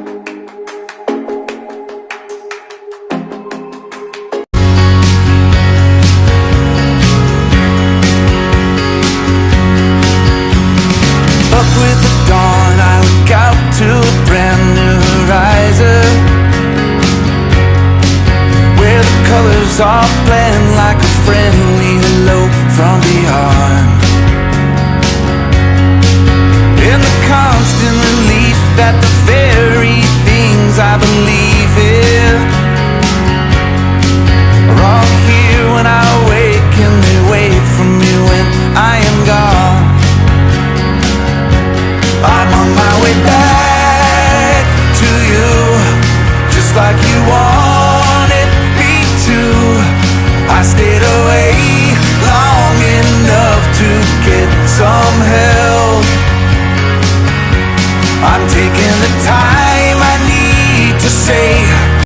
Up with the dawn, I look out to a brand new horizon, where the colors all blend like a friendly hello from beyond. In the constant relief that the very things I believe in are all here when I wake, and they wait for me when I am gone. I'm on my way back to you, just like you wanted me to. I stayed away long enough to get some help. I'm taking the time